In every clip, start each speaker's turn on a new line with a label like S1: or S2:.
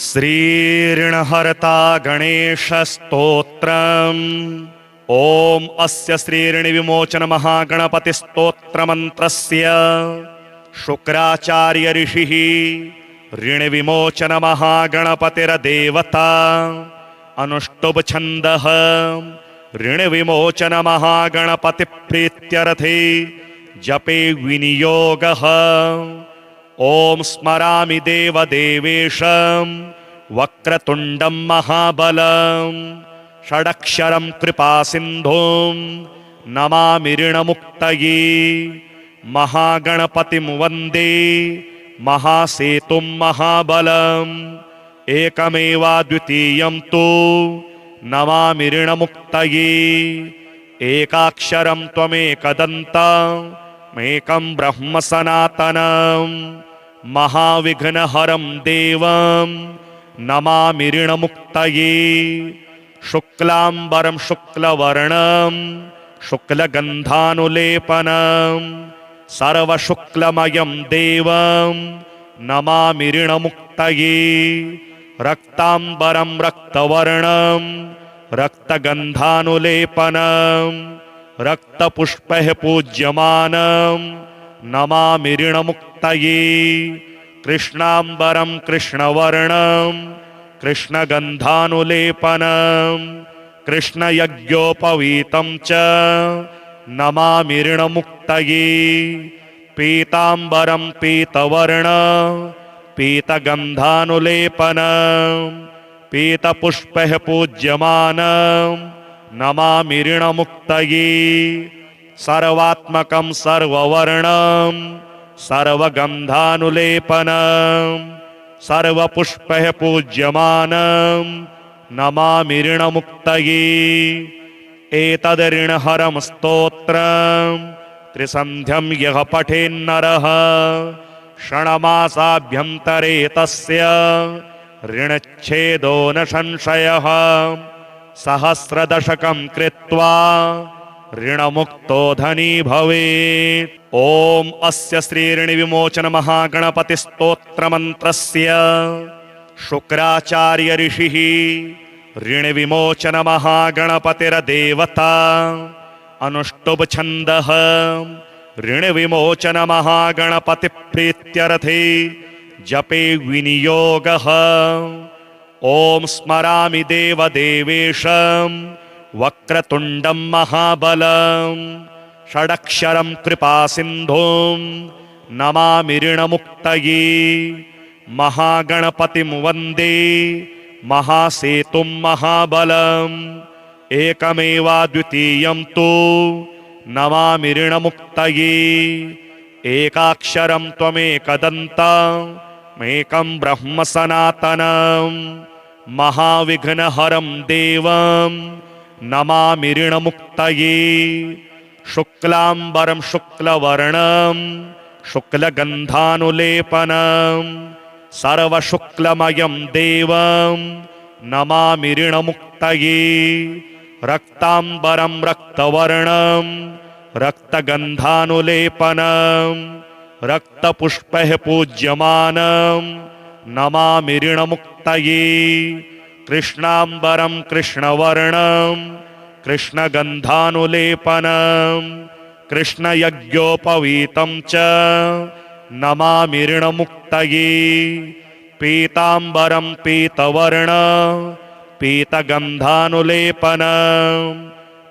S1: श्रीऋणहर्ता गणेशस्तोत्रम्। ओम अस्य श्रीऋणविमोचनमहागणपतिस्तोत्रमन्त्रस्य शुक्राचार्य ऋषिः ऋणविमोचनमहागणपतिर्देवता अनुष्टुभ छन्दः ऋणविमोचनमहागणपतिप्रीत्यर्थे जपे विनियोगः। ओम स्मरामि देवदेवेशं वक्रतुण्डं महाबलं षडक्षरं कृपासिन्धुं नमामि ऋणमुक्तये। महागणपतिं वन्दे महासेतुं महाबलम् एकमेवाद्वितीयं तु नमामि ऋणमुक्तये। एकाक्षरं त्वमेकदन्तमेकं ब्रह्म सनातनं महाविघ्नहरं देवं नमामि ऋणमुक्तये। शुक्लांबरं शुक्लवर्णं शुक्लगन्धानुलेपनं सर्वशुक्लमयं देवं नमामि ऋणमुक्तये। रक्तांबरं रक्तवर्णं रक्तगन्धानुलेपनं रक्तपुष्पैः पूज्यमानं नमामि ऋणमुक्तये। कृष्णांबरं कृष्णवर्णं कृष्णगन्धानुलेपनं कृष्णयज्ञोपवीतं च नमामि ऋणमुक्तये। पीतांबरं पीतवर्णं पीतगन्धानुलेपनं पीतपुष्पैः पूज्यमानं नमामि ऋणमुक्तये। सर्वात्मकं सर्ववर्णं सर्वगन्धानुलेपनं सर्वपुष्पैः पूज्यमानं नमामि ऋणमुक्तये। एतद् ऋणहरं स्तोत्रं त्रिसन्ध्यं यः पठेन्नरः षण्मासाभ्यन्तरे तस्य ऋणच्छेदो न संशयः। सहस्रदशकं कृत्वा ऋणमुक्तो धनी भवेत्। ओम अस्य श्रीऋणविमोचनमहागणपतिस्तोत्रमन्त्रस्य शुक्राचार्य ऋषिः ऋणविमोचनमहागणपतिर्देवता अनुष्टुभ छन्दः ऋणविमोचनमहागणपतिप्रीत्यर्थे जपे विनियोगः। ओम स्मरामि देवदेवेशं वक्रतुण्डं महाबलं षडक्षरं कृपासिन्धुं नमामि ऋणमुक्तये। महागणपतिं वन्दे महासेतुं महाबलम् एकमेवाद्वितीयं तु नमामि ऋणमुक्तये। एकाक्षरं त्वमेकदन्तमेकं ब्रह्म सनातनं महाविघ्नहरं देवं नमामि ऋणमुक्तये। शुक्लांबरं शुक्लवर्णं शुक्लगन्धानुलेपनं सर्वशुक्लमयं देवं नमामि ऋणमुक्तये। रक्तांबरं रक्तवर्णं रक्तगन्धानुलेपनं रक्तपुष्पैः पूज्यमानं नमामि ऋणमुक्तये। कृष्णांबरं कृष्णवर्णं कृष्णगन्धानुलेपनं कृष्णयज्ञोपवीतं च नमामि ऋणमुक्तये। पीतांबरं पीतवर्णं पीतगन्धानुलेपनं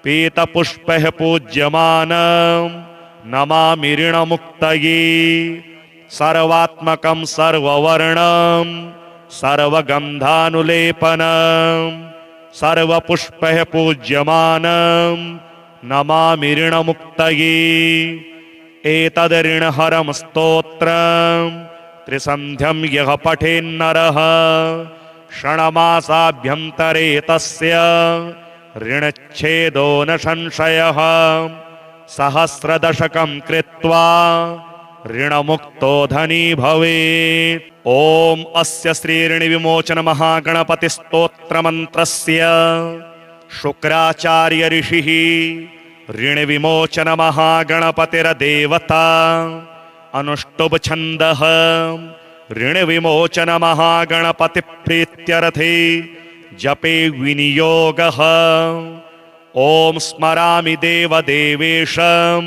S1: पीतपुष्पैः पूज्यमानं नमामि ऋणमुक्तये। सर्वात्मकं सर्ववर्णं सर्वगन्धानुलेपनं सर्वपुष्पैः पूज्यमानं नमामि ऋणमुक्तये। एतद् ऋणहरं स्तोत्रं त्रिसन्ध्यं यः पठेन्नरः षण्मासाभ्यन्तरे तस्य ऋणच्छेदो न संशयः। सहस्रदशकं कृत्वा ऋणमुक्तो धनी भवेत्। ओम अस्य श्रीऋणविमोचनमहागणपतिस्तोत्रमन्त्रस्य शुक्राचार्य ऋषिः ऋणविमोचनमहागणपतिर्देवता अनुष्टुभ छन्दः ऋणविमोचन महागणपतिप्रीत्यर्थे जपे विनियोगः। ॐ स्मरामि देवदेवेशं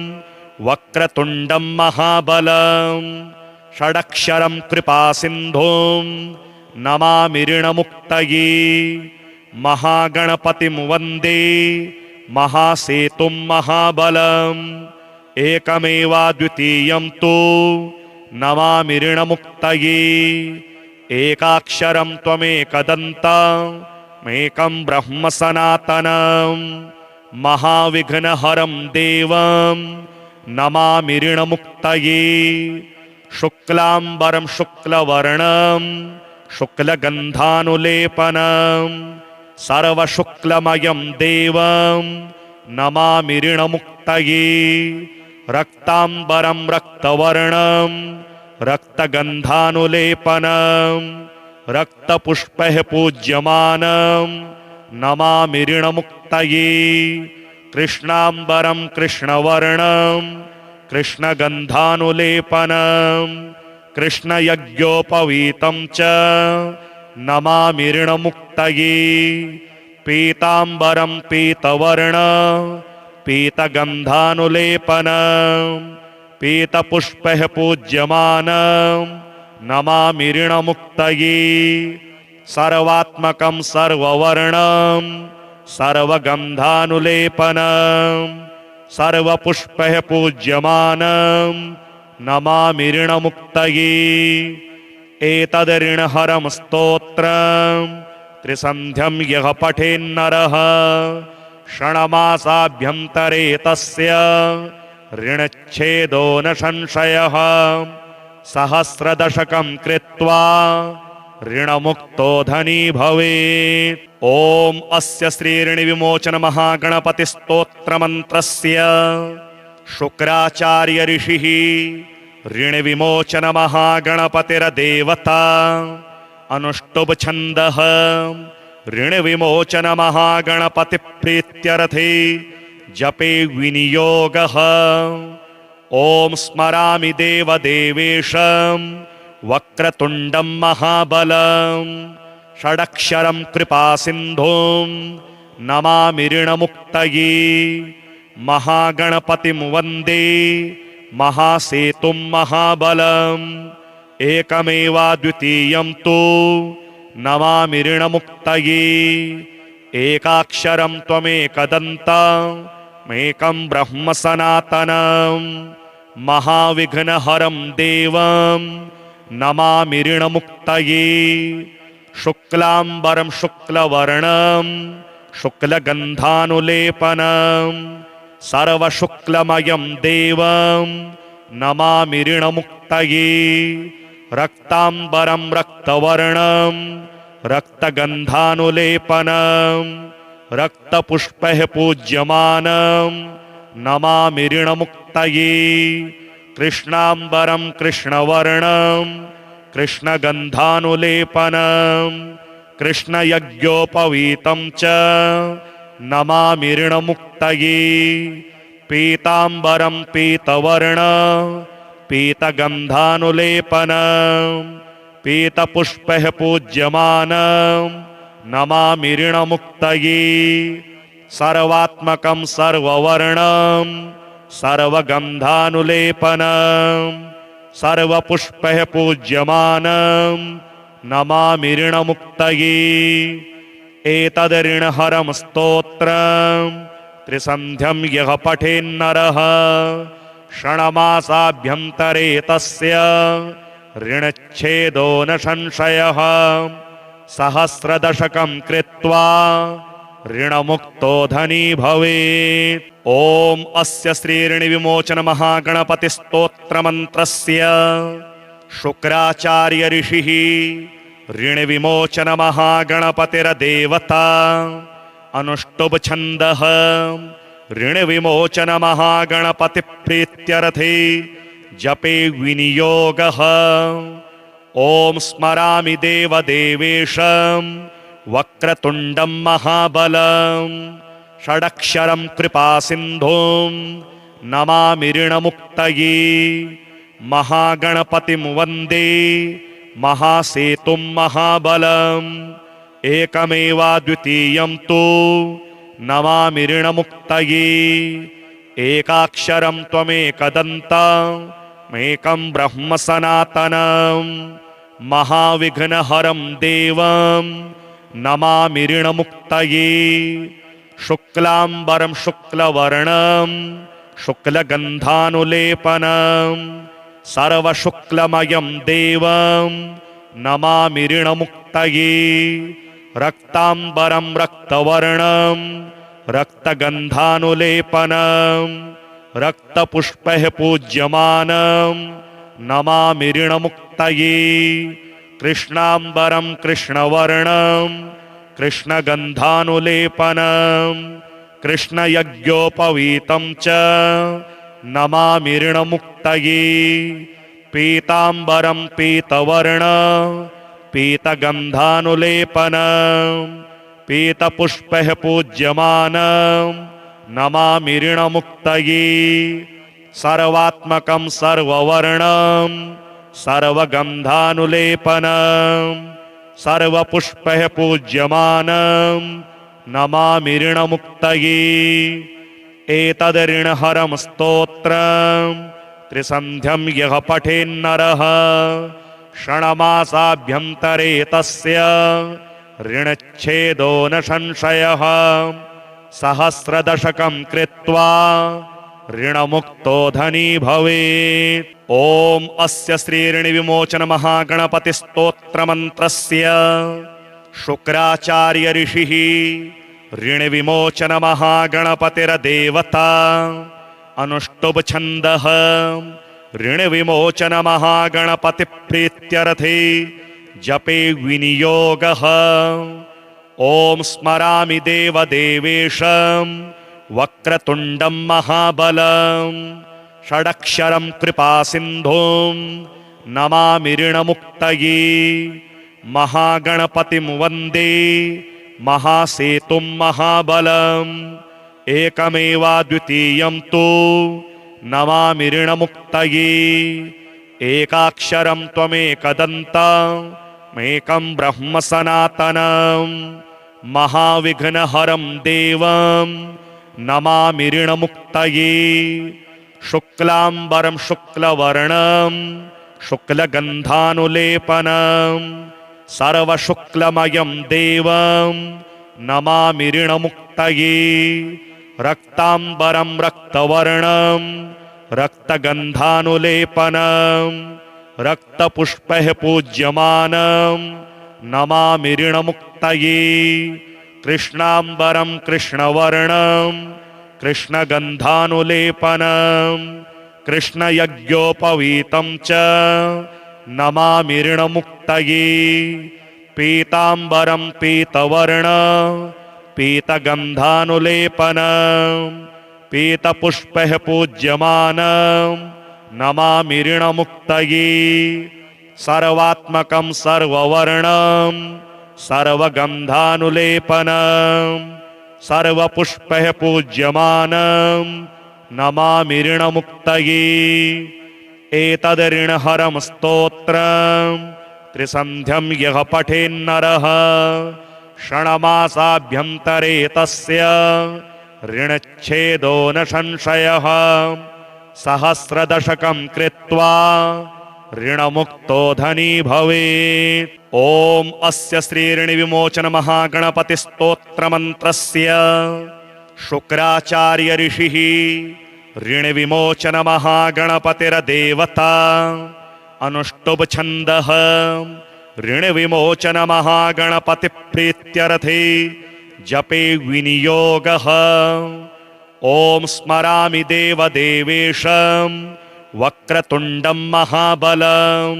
S1: वक्रतुण्डं महाबलं षडक्षरं कृपासिन्धुं नमामि ऋणमुक्तये। महागणपतिं वन्दे महासेतुं महाबलम् एकमेवाद्वितीयं तु नमामि ऋणमुक्तये। एकाक्षरं त्वमेकदन्तमेकं ब्रह्म सनातनं महाविघ्नहरं देवं नमामि ऋणमुक्तये। शुक्लाम्बरं शुक्लवर्णं शुक्लगन्धानुलेपनं सर्वशुक्लमयं देवं नमामि ऋणमुक्तये। रक्ताम्बरं रक्तवर्णं रक्तगन्धानुलेपनं रक्तपुष्पैः पूज्यमानं नमामि ऋणमुक्तये। कृष्णाम्बरं कृष्णवर्णं कृष्णगन्धानुलेपनं कृष्णयज्ञोपवीतं च नमामि ऋणमुक्तये। पीताम्बरं पीतवर्णं पीतगन्धानुलेपनं पीतपुष्पैः पूज्यमानं नमामि ऋणमुक्तये। सर्वात्मकं सर्ववर्णं सर्वगन्धानुलेपनं सर्वपुष्पैः पूज्यमानं नमामि ऋणमुक्तये। एतदऋणहरं स्तोत्रं त्रिसन्ध्यं यः पठेन्नरः षण्मासाभ्यन्तरे तस्य ऋणच्छेदो न संशयः। सहस्रदशकं कृत्वा ऋणमुक्तो धनी भवेत्। ॐ अस्य श्रीऋणविमोचन महागणपतिस्तोत्रमन्त्रस्य शुक्राचार्य ऋषिः ऋणविमोचन महागणपतिर्देवता अनुष्टुभ छन्दः ऋणविमोचन महागणपतिप्रीत्यर्थे जपे विनियोगः। ॐ स्मरामि देवदेवेशं वक्रतुण्डं महाबलं षडक्षरं कृपासिन्धुं नमामि ऋणमुक्तये। महागणपतिं वन्दे महासेतुं महाबलम् एकमेवाद्वितीयं तु नमामि ऋणमुक्तये। एकाक्षरं त्वमेकदन्तमेकं ब्रह्म सनातनं महाविघ्नहरं देवं नमामि ऋणमुक्तये। शुक्लाम्बरं शुक्लवर्णं शुक्लगन्धानुलेपनं सर्वशुक्लमयं देवं नमामि ऋणमुक्तये। रक्ताम्बरं रक्तवर्णं रक्तगन्धानुलेपनं रक्तपुष्पैः पूज्यमानं नमामि ऋणमुक्तये। कृष्णाम्बरं कृष्णवर्णं कृष्णगन्धानुलेपनं कृष्णयज्ञोपवीतं च नमामि ऋणमुक्तये। पीताम्बरं पीतवर्णं पीतगन्धानुलेपनं पीतपुष्पैः पूज्यमानं नमामि ऋणमुक्तये। सर्वात्मकं सर्ववर्णं सर्वगन्धानुलेपनं सर्वपुष्पैः पूज्यमानं नमामि ऋणमुक्तये। एतदऋणहरं स्तोत्रं त्रिसन्ध्यं यः पठेन्नरः षण्मासाभ्यन्तरे तस्य ऋणच्छेदो न संशयः। सहस्रदशकं कृत्वा ऋणमुक्तो धनी भवेत्। ॐ अस्य श्रीऋणविमोचन महागणपतिस्तोत्रमन्त्रस्य शुक्राचार्य ऋषिः ऋणविमोचन महागणपतिर्देवता अनुष्टुभ छन्दः ऋणविमोचन महागणपतिप्रीत्यर्थे जपे विनियोगः। ॐ स्मरामि देवदेवेशं वक्रतुण्डं महाबलं षडक्षरं कृपासिन्धुं नमामि ऋणमुक्तये। महागणपतिं वन्दे महासेतुं महाबलम् एकमेवाद्वितीयं तु नमामि ऋणमुक्तये एकाक्षरं त्वमेकदन्तमेकं ब्रह्म सनातनं महाविघ्नहरं देवं नमामि ऋणमुक्तये शुक्लाम्बरं शुक्लवर्णं शुक्लगन्धानुलेपनं सर्वशुक्लमयं देवं नमामि ऋणमुक्तये रक्ताम्बरं रक्तवर्णं रक्तगन्धानुलेपनं रक्तपुष्पैः पूज्यमानं नमामि ऋणमुक्तये कृष्णाम्बरं कृष्णवर्णं कृष्णगन्धानुलेपनं कृष्णयज्ञोपवीतं च नमामि ऋणमुक्तये पीताम्बरं पीतवर्णं पीतगन्धानुलेपनं पीतपुष्पैः पूज्यमानं नमामि ऋणमुक्तये सर्वात्मकं सर्ववर्णं सर्वगन्धानुलेपनं सर्वपुष्पैः पूज्यमानं नमामि ऋणमुक्तये एतदऋणहरं स्तोत्रं त्रिसन्ध्यं यः पठेन्नरः षण्मासाभ्यन्तरे तस्य ऋणच्छेदो न संशयः सहस्रदशकं कृत्वा ऋणमुक्तो धनी भवेत्। ॐ अस्य श्रीऋणविमोचनमहागणपतिस्तोत्रमन्त्रस्य शुक्राचार्य ऋषिः ऋणविमोचनमहागणपतिर्देवता अनुष्टुप् छन्दः ऋणविमोचनमहागणपतिप्रीत्यर्थे जपे विनियोगः। ॐ स्मरामि देवदेवेशं वक्रतुण्डं महाबलं षडक्षरं कृपासिन्धुं नमामि ऋणमुक्तये महागणपतिं वन्दे महासेतुं महाबलम् एकमेवाद्वितीयं तु नमामि ऋणमुक्तये एकाक्षरं त्वमेकदन्तमेकं ब्रह्म सनातनं महाविघ्नहरं देवं नमामि ऋणमुक्तये शुक्लाम्बरं शुक्लवर्णं शुक्लगन्धानुलेपनं सर्वशुक्लमयं देवं नमामि ऋणमुक्तये रक्ताम्बरं रक्तवर्णं रक्तगन्धानुलेपनं रक्तपुष्पैः पूज्यमानं नमामि ऋणमुक्तये कृष्णाम्बरं कृष्णवर्णं कृष्णगन्धानुलेपनं कृष्णयज्ञोपवीतं च नमामि ऋणमुक्तये पीताम्बरं पीतवर्णं पीतगन्धानुलेपनं पीतपुष्पैः पूज्यमानं नमामि ऋणमुक्तये सर्वात्मकं सर्ववर्णं सर्वगन्धानुलेपनं सर्वपुष्पैः पूज्यमानं नमामि ऋणमुक्तये एतदऋणहरं स्तोत्रं त्रिसन्ध्यं यः पठेन्नरः षण्मासाभ्यन्तरे तस्य ऋणच्छेदो न संशयः सहस्रदशकं कृत्वा ऋणमुक्तो धनी भवेत्। ॐ अस्य श्रीऋणविमोचनमहागणपतिस्तोत्रमन्त्रस्य शुक्राचार्य ऋषिः ऋणविमोचनमहागणपतिर्देवता अनुष्टुप् छन्दः ऋणविमोचनमहागणपतिप्रीत्यर्थे जपे विनियोगः। ॐ स्मरामि देवदेवेशं वक्रतुण्डं महाबलं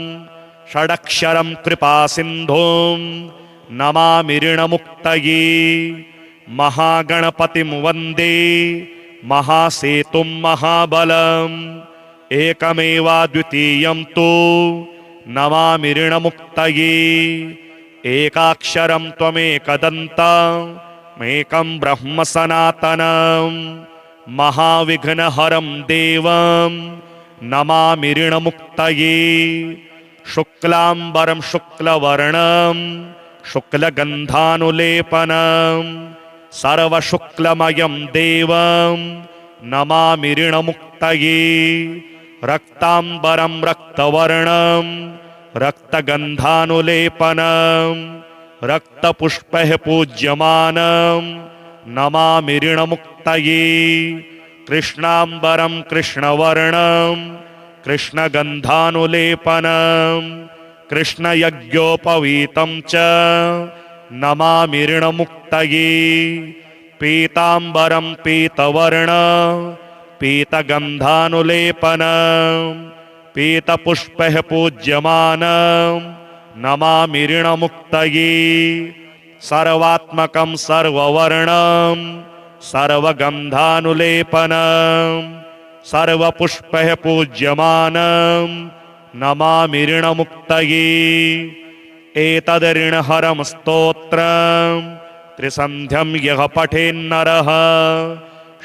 S1: षडक्षरं कृपासिन्धुं नमामि ऋणमुक्तये महागणपतिं वन्दे महासेतुं महाबलम् एकमेवाद्वितीयं तु नमामि ऋणमुक्तये एकाक्षरं त्वमेकदन्तमेकं ब्रह्म सनातनं महाविघ्नहरं देवं नमामि ऋणमुक्तये शुक्लांबरं शुक्लवर्णं शुक्लगन्धानुलेपनं सर्वशुक्लमयं देवं नमामि ऋणमुक्तये रक्तांबरं रक्तवर्णं रक्तगन्धानुलेपनं रक्तपुष्पैः पूज्यमानं नमामि ऋणमुक्तये कृष्णांबरं कृष्णवर्णं कृष्णगन्धानुलेपनं कृष्णयज्ञोपवीतं च नमामि ऋणमुक्तये पीतांबरं पीतवर्णं पीतगन्धानुलेपनं पीतपुष्पैः पूज्यमानं नमामि ऋणमुक्तये सर्वात्मकं सर्ववर्णं सर्वगन्धानुलेपनं सर्वपुष्पैः पूज्यमानं नमामि ऋणमुक्तये एतदऋणहरं स्तोत्रं त्रिसन्ध्यं यः पठेन्नरः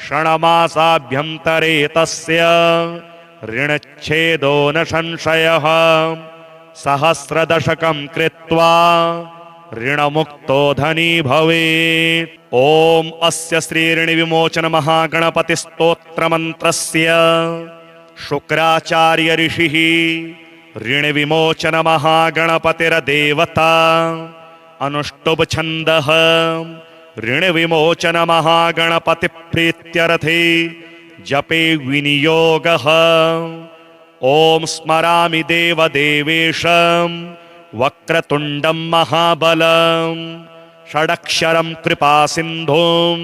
S1: षण्मासाभ्यन्तरे तस्य ऋणच्छेदो न संशयः सहस्रदशकं कृत्वा ऋणमुक्तो धनी भवेत्। ॐ अस्य श्रीऋणविमोचन महागणपतिस्तोत्रमन्त्रस्य शुक्राचार्य ऋषिः ऋणविमोचन महागणपतिर्देवता अनुष्टुभ छन्दः ऋणविमोचन महागणपतिप्रीत्यर्थे जपे विनियोगः। ॐ स्मरामि देवदेवेशं वक्रतुण्डं महाबलं षडक्षरं कृपासिन्धुं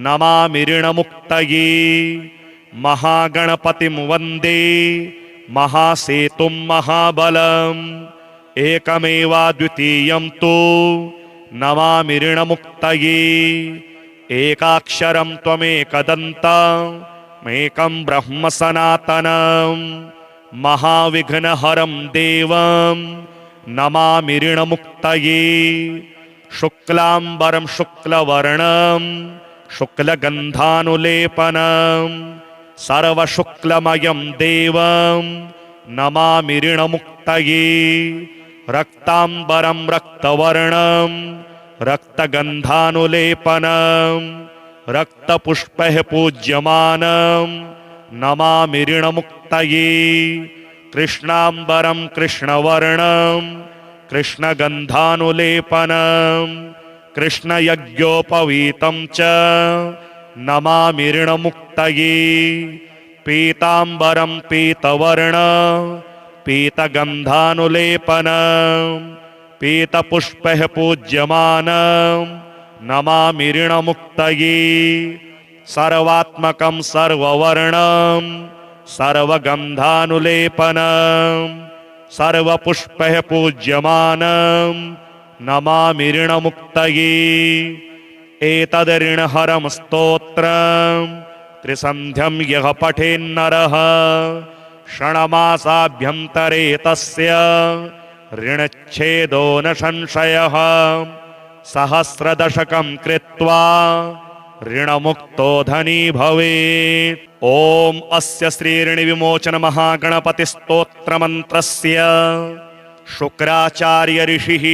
S1: नमामि ऋणमुक्तये महागणपतिं वन्दे महासेतुं महाबलम् एकमेवाद्वितीयं तु नमामि ऋणमुक्तये एकाक्षरं त्वमेकदन्तमेकं ब्रह्म सनातनं महाविघ्नहरं देवं नमामि ऋणमुक्तये शुक्लांबरं शुक्लवर्णं शुक्लगन्धानुलेपनं सर्वशुक्लमयं देवं नमामि ऋणमुक्तये रक्तांबरं रक्तवर्णं रक्तगन्धानुलेपनं रक्तपुष्पैः पूज्यमानं नमामि ऋणमुक्तये कृष्णांबरं कृष्णवर्णं कृष्णगन्धानुलेपनं कृष्णयज्ञोपवीतं च नमामि ऋणमुक्तये पीतांबरं पीतवर्णं पीतगन्धानुलेपनं पीतपुष्पैः पूज्यमानं नमामि ऋणमुक्तये सर्वात्मकं सर्ववर्णं सर्वगन्धानुलेपनं सर्वपुष्पैः पूज्यमानं नमामि ऋणमुक्तये एतदऋणहरं स्तोत्रं त्रिसन्ध्यं यः पठेन्नरः षण्मासाभ्यन्तरे तस्य ऋणच्छेदो न संशयः सहस्रदशकं कृत्वा ऋणमुक्तो धनी भवेत्। ॐ अस्य श्रीऋणविमोचन महागणपतिस्तोत्रमन्त्रस्य शुक्राचार्य ऋषिः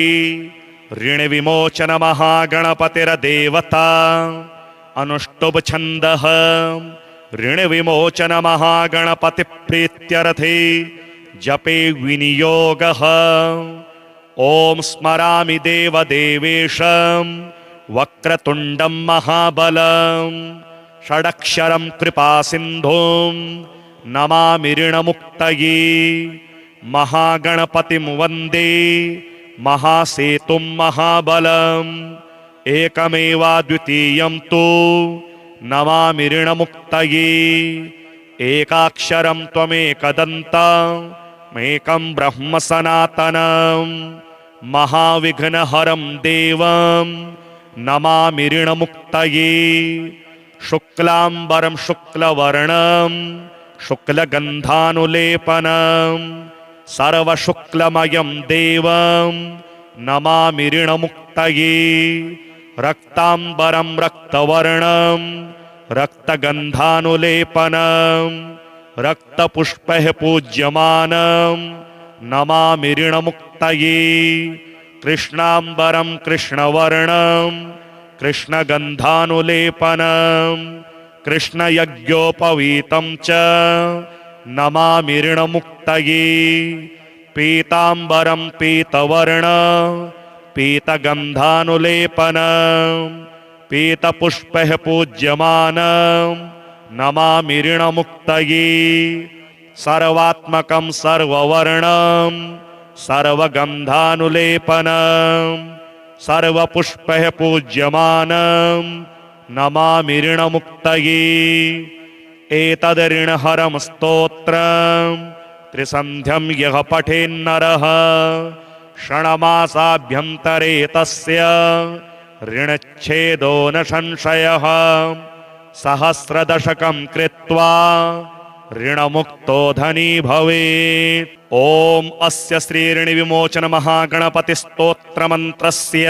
S1: ऋणविमोचन महागणपतिर्देवता अनुष्टुभ छन्दः ऋणविमोचन महागणपतिप्रीत्यर्थे जपे विनियोगः। ॐ स्मरामि देवदेवेशं वक्रतुण्डं महाबलं षडक्षरं कृपासिन्धुं नमामि ऋणमुक्तये महागणपतिं वन्दे महासेतुं महाबलम् एकमेवाद्वितीयं तु नमामि ऋणमुक्तये एकाक्षरं त्वमेकदन्तमेकं ब्रह्म सनातनं महाविघ्नहरं देवं नमामि ऋणमुक्तये शुक्लांबरं शुक्लवर्णं शुक्लगन्धानुलेपनं सर्वशुक्लमयं देवं नमामि ऋणमुक्तये रक्तांबरं रक्तवर्णं रक्तगन्धानुलेपनं रक्तपुष्पैः पूज्यमानं नमामि ऋणमुक्तये कृष्णाम्बरं कृष्णवर्णं कृष्णगन्धानुलेपनं कृष्णयज्ञोपवीतं च नमामि ऋणमुक्तये पीताम्बरं पीतवर्णं पीतगन्धानुलेपनं पीतपुष्पैः पूज्यमानं नमामि ऋणमुक्तये सर्वात्मकं सर्ववर्णं सर्वगन्धानुलेपनं सर्वपुष्पैः पूज्यमानं नमामि ऋणमुक्तये एतदऋणहरं स्तोत्रं त्रिसन्ध्यं यः पठेन्नरः षण्मासाभ्यन्तरे तस्य ऋणच्छेदो न संशयः सहस्रदशकं कृत्वा ऋणमुक्तो धनी भवेत्। ॐ अस्य श्रीऋणविमोचनमहागणपतिस्तोत्रमन्त्रस्य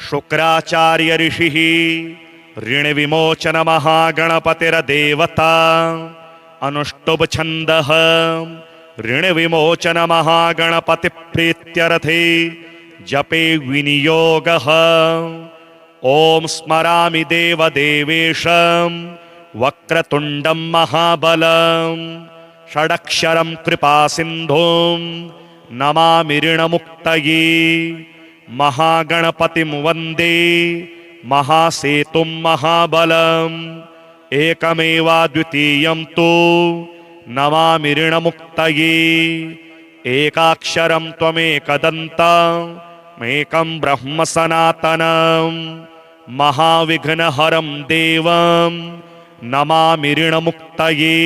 S1: शुक्राचार्य ऋषिः ऋणविमोचनमहागणपतिर्देवता अनुष्टुभ छन्दः ऋणविमोचनमहागणपतिप्रीत्यर्थे जपे विनियोगः। ॐ स्मरामि देवदेवेशं वक्रतुण्डं महाबलं षडक्षरं कृपासिन्धुं नमामि ऋणमुक्तये महागणपतिं वन्दे महासेतुं महाबलम् एकमेवाद्वितीयं तु नमामि ऋणमुक्तये एकाक्षरं त्वमेकदन्तमेकं ब्रह्म सनातनं महाविघ्नहरं देवं नमामि ऋणमुक्तये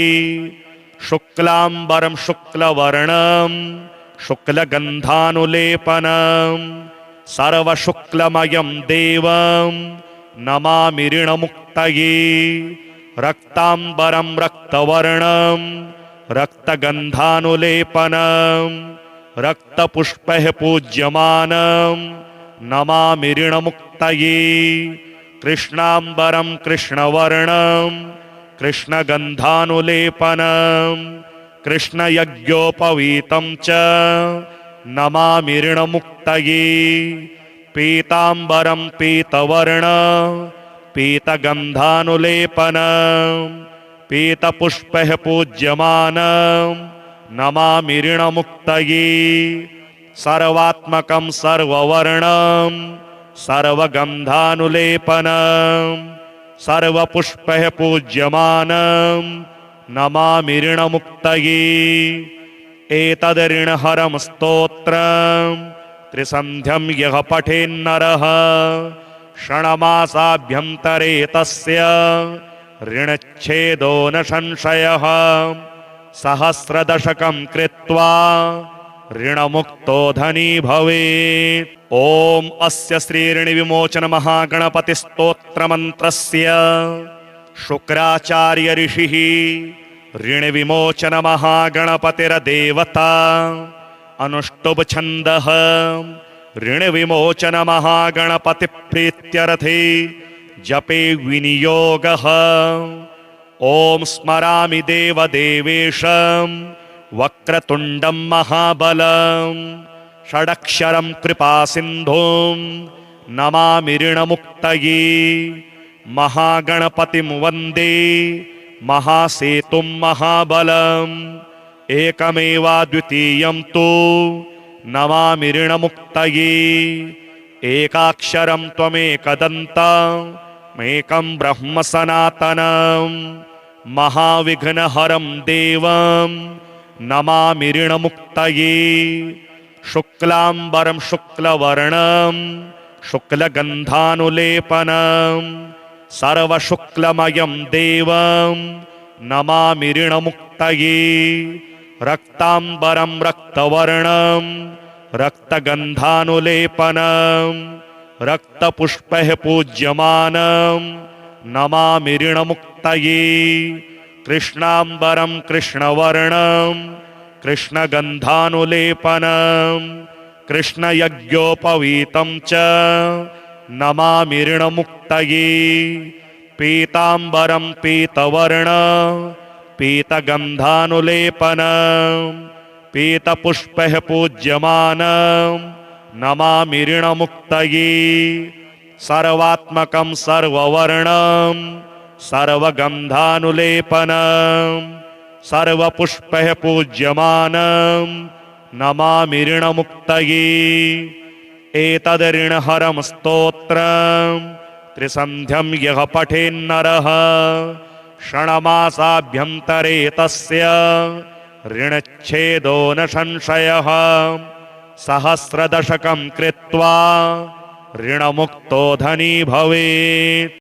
S1: शुक्लाम्बरं शुक्लवर्णं शुक्लगन्धानुलेपनं सर्वशुक्लमयं देवं नमामि ऋणमुक्तये रक्ताम्बरं रक्तवर्णं रक्तगन्धानुलेपनं रक्तपुष्पैः पूज्यमानं नमामि ऋणमुक्तये कृष्णाम्बरं कृष्णवर्णं कृष्णगन्धानुलेपनं कृष्णयज्ञोपवीतं च नमामि ऋणमुक्तये पीताम्बरं पीतवर्णं पीतगन्धानुलेपनं पीतपुष्पैः पूज्यमानं नमामि ऋणमुक्तये सर्वात्मकं सर्ववर्णं सर्वगन्धानुलेपनं सर्वपुष्पैः पूज्यमानं नमामि ऋणमुक्तये एतदऋणहरं स्तोत्रं त्रिसन्ध्यं यः पठेन्नरः षण्मासाभ्यन्तरे तस्य ऋणच्छेदो न संशयः सहस्रदशकं कृत्वा ऋणमुक्तो धनी भवेत्। ॐ अस्य श्रीऋणविमोचनमहागणपतिस्तोत्रमन्त्रस्य शुक्राचार्य ऋषिः ऋणविमोचनमहागणपतिर्देवता अनुष्टुभ छन्दः ऋणविमोचनमहागणपतिप्रीत्यर्थे जपे विनियोगः। ॐ स्मरामि देवदेवेशं वक्रतुण्डं महाबलं षडक्षरं कृपासिन्धुं नमामि ऋणमुक्तये महागणपतिं वन्दे महासेतुं महाबलम् एकमेवाद्वितीयं तु नमामि ऋणमुक्तये एकाक्षरं त्वमेकदन्तमेकं ब्रह्म सनातनं महाविघ्नहरं देवं नमामि ऋणमुक्तये शुक्लाम्बरं शुक्लवर्णं शुक्लगन्धानुलेपनं सर्वशुक्लमयं देवं नमामि ऋणमुक्तये रक्ताम्बरं रक्तवर्णं रक्तगन्धानुलेपनं रक्तपुष्पैः पूज्यमानं नमामि ऋणमुक्तये कृष्णाम्बरं कृष्णवर्णं कृष्णगन्धानुलेपनं कृष्णयज्ञोपवीतं च नमामि ऋणमुक्तये पीताम्बरं पीतवर्णं पीतगन्धानुलेपनं पीतपुष्पैः पूज्यमानं नमामि ऋणमुक्तये सर्वात्मकं सर्ववर्णं सर्वगन्धानुलेपनं सर्वपुष्पैः पूज्यमानं नमामि ऋणमुक्तये एतद् ऋणहरं स्तोत्रं त्रिसन्ध्यं यः पठेन्नरः षण्मासाभ्यन्तरे तस्य ऋणच्छेदो न संशयः सहस्रदशकं कृत्वा ऋणमुक्तो धनी भवेत्।